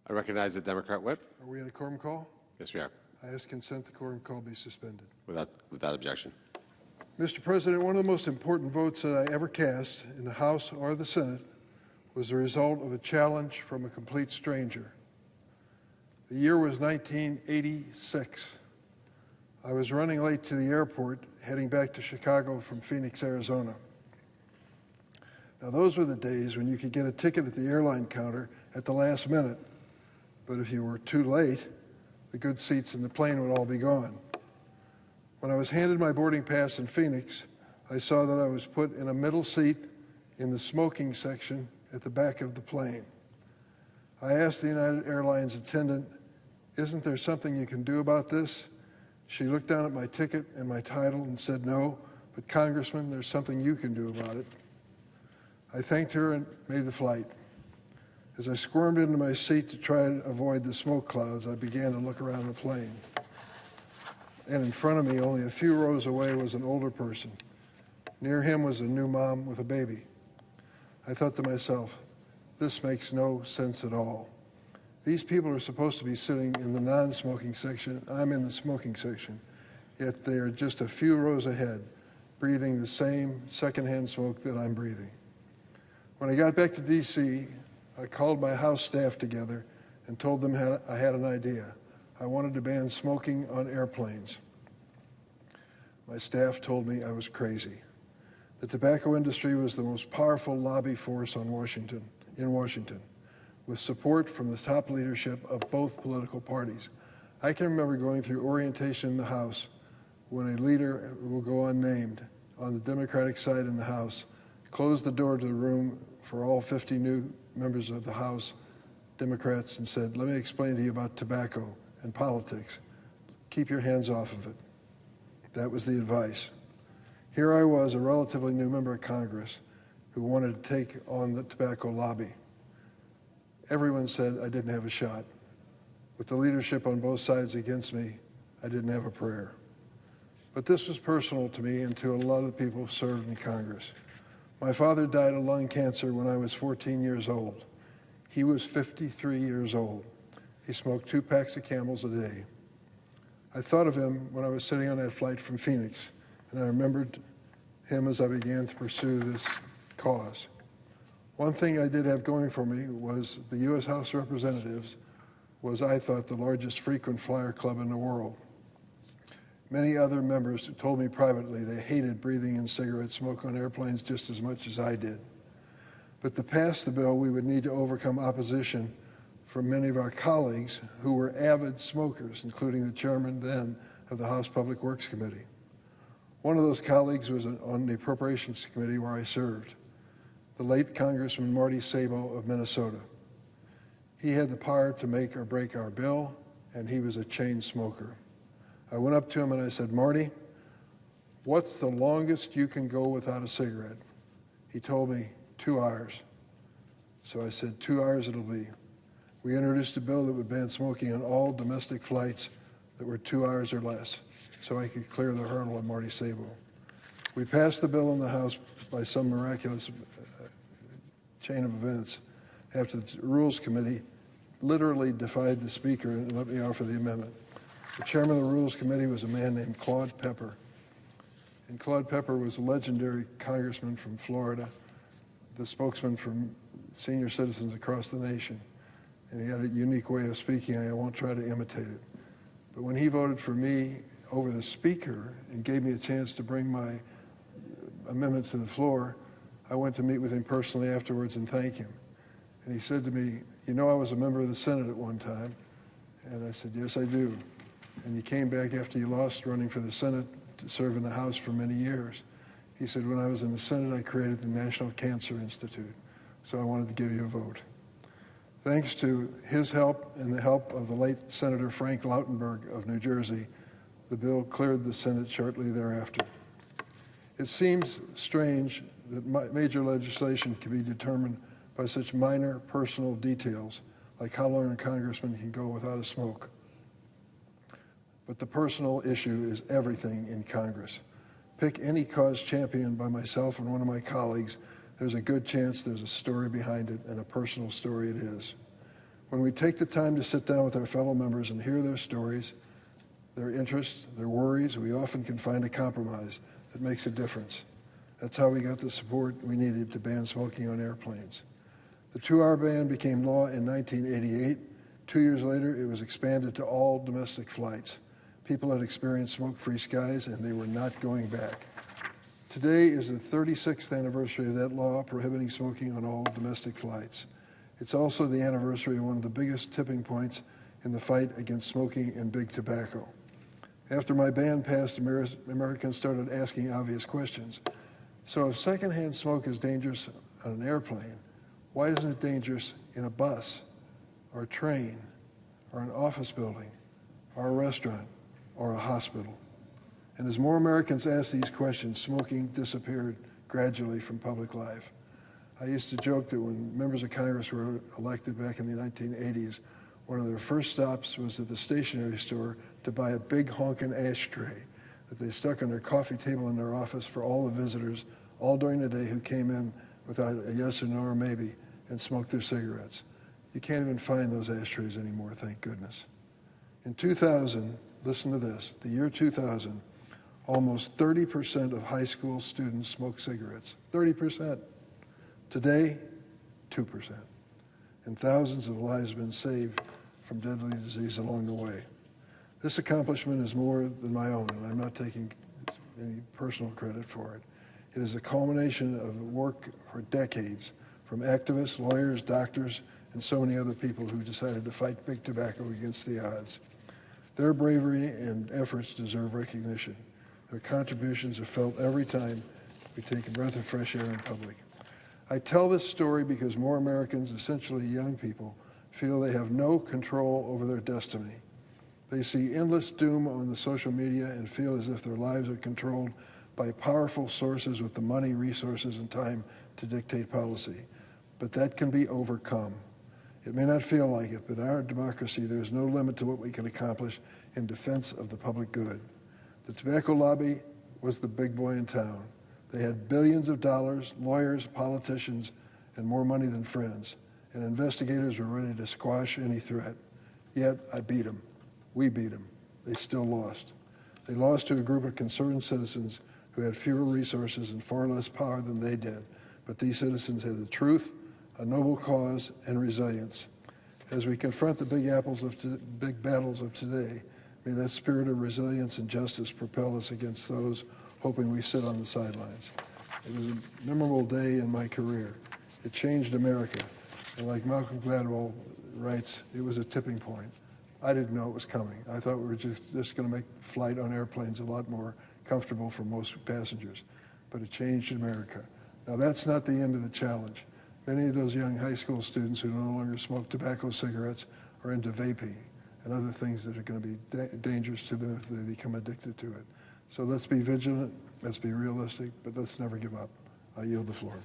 I recognize the Democrat whip. Are we in a quorum call? Yes, we are. I ask consent the quorum call be suspended. Without objection. Mr. President, one of the most important votes that I ever cast in the House or the Senate was the result of a challenge from a complete stranger. The year was 1986. I was running late to the airport, heading back to Chicago from Phoenix, Arizona. Now, those were the days when you could get a ticket at the airline counter at the last minute, but if you were too late, the good seats in the plane would all be gone. When I was handed my boarding pass in Phoenix, I saw that I was put in a middle seat in the smoking section at the back of the plane. I asked the United Airlines attendant, "Isn't there something you can do about this?" She looked down at my ticket and my title and said, "No, but Congressman, there's something you can do about it." I thanked her and made the flight. As I squirmed into my seat to try to avoid the smoke clouds, I began to look around the plane. And in front of me, only a few rows away, was an older person. Near him was a new mom with a baby. I thought to myself, this makes no sense at all. These people are supposed to be sitting in the non-smoking section. I'm in the smoking section, yet they are just a few rows ahead, breathing the same secondhand smoke that I'm breathing. When I got back to D.C., I called my House staff together and told them I had an idea. I wanted to ban smoking on airplanes. My staff told me I was crazy. The tobacco industry was the most powerful lobby force in Washington, with support from the top leadership of both political parties. I can remember going through orientation in the House when a leader who will go unnamed on the Democratic side in the House closed the door to the room for all 50 new members of the House, Democrats, and said, "Let me explain to you about tobacco and politics. Keep your hands off of it." That was the advice. Here I was, a relatively new member of Congress who wanted to take on the tobacco lobby. Everyone said I didn't have a shot. With the leadership on both sides against me, I didn't have a prayer. But this was personal to me and to a lot of the people who served in Congress. My father died of lung cancer when I was 14 years old. He was 53 years old. He smoked 2 packs of Camels a day. I thought of him when I was sitting on that flight from Phoenix, and I remembered him as I began to pursue this cause. One thing I did have going for me was the U.S. House of Representatives was, I thought, the largest frequent flyer club in the world. Many other members told me privately they hated breathing in cigarette smoke on airplanes just as much as I did. But to pass the bill, we would need to overcome opposition from many of our colleagues who were avid smokers, including the chairman then of the House Public Works Committee. One of those colleagues was on the Appropriations Committee where I served, the late Congressman Marty Sabo of Minnesota. He had the power to make or break our bill, and he was a chain smoker. I went up to him and I said, "Marty, what's the longest you can go without a cigarette?" He told me 2 hours. So I said, 2 hours it'll be. We introduced a bill that would ban smoking on all domestic flights that were 2 hours or less, so I could clear the hurdle of Marty Sabo. We passed the bill in the House by some miraculous chain of events after the Rules Committee literally defied the Speaker and let me offer the amendment. The chairman of the Rules Committee was a man named Claude Pepper. And Claude Pepper was a legendary congressman from Florida, the spokesman for senior citizens across the nation. And he had a unique way of speaking. I won't try to imitate it. But when he voted for me over the Speaker and gave me a chance to bring my amendment to the floor, I went to meet with him personally afterwards and thank him. And he said to me, "You know, I was a member of the Senate at one time." And I said, "Yes, I do." And you came back after you lost running for the Senate to serve in the House for many years. He said, "When I was in the Senate, I created the National Cancer Institute, so I wanted to give you a vote." Thanks to his help and the help of the late Senator Frank Lautenberg of New Jersey, the bill cleared the Senate shortly thereafter. It seems strange that major legislation can be determined by such minor personal details, like how long a congressman can go without a smoke. But the personal issue is everything in Congress. Pick any cause championed by myself and one of my colleagues, there's a good chance there's a story behind it, and a personal story it is. When we take the time to sit down with our fellow members and hear their stories, their interests, their worries, we often can find a compromise that makes a difference. That's how we got the support we needed to ban smoking on airplanes. The 2-hour ban became law in 1988. 2 years later, it was expanded to all domestic flights. People had experienced smoke-free skies, and they were not going back. Today is the 36th anniversary of that law prohibiting smoking on all domestic flights. It's also the anniversary of one of the biggest tipping points in the fight against smoking and big tobacco. After my ban passed, Americans started asking obvious questions. So if secondhand smoke is dangerous on an airplane, why isn't it dangerous in a bus or a train or an office building or a restaurant or a hospital? And as more Americans asked these questions, smoking disappeared gradually from public life. I used to joke that when members of Congress were elected back in the 1980s, one of their first stops was at the stationery store to buy a big honkin' ashtray that they stuck on their coffee table in their office for all the visitors, all during the day, who came in without a yes or no or maybe and smoked their cigarettes. You can't even find those ashtrays anymore, thank goodness. In 2000, listen to this, the year 2000, almost 30% of high school students smoked cigarettes. 30%. Today, 2%. And thousands of lives have been saved from deadly disease along the way. This accomplishment is more than my own, and I'm not taking any personal credit for it. It is a culmination of work for decades from activists, lawyers, doctors, and so many other people who decided to fight big tobacco against the odds. Their bravery and efforts deserve recognition. Their contributions are felt every time we take a breath of fresh air in public. I tell this story because more Americans, essentially young people, feel they have no control over their destiny. They see endless doom on the social media and feel as if their lives are controlled by powerful sources with the money, resources, and time to dictate policy. But that can be overcome. It may not feel like it, but in our democracy, there is no limit to what we can accomplish in defense of the public good. The tobacco lobby was the big boy in town. They had billions of dollars, lawyers, politicians, and more money than friends. And investigators were ready to squash any threat. Yet I beat them. We beat them. They still lost. They lost to a group of concerned citizens who had fewer resources and far less power than they did. But these citizens had the truth, a noble cause, and resilience. As we confront the big battles of today, may that spirit of resilience and justice propel us against those hoping we sit on the sidelines. It was a memorable day in my career. It changed America. And like Malcolm Gladwell writes, it was a tipping point. I didn't know it was coming. I thought we were just going to make flight on airplanes a lot more comfortable for most passengers. But it changed America. Now, that's not the end of the challenge. Many of those young high school students who no longer smoke tobacco cigarettes are into vaping and other things that are going to be dangerous to them if they become addicted to it. So let's be vigilant, let's be realistic, but let's never give up. I yield the floor.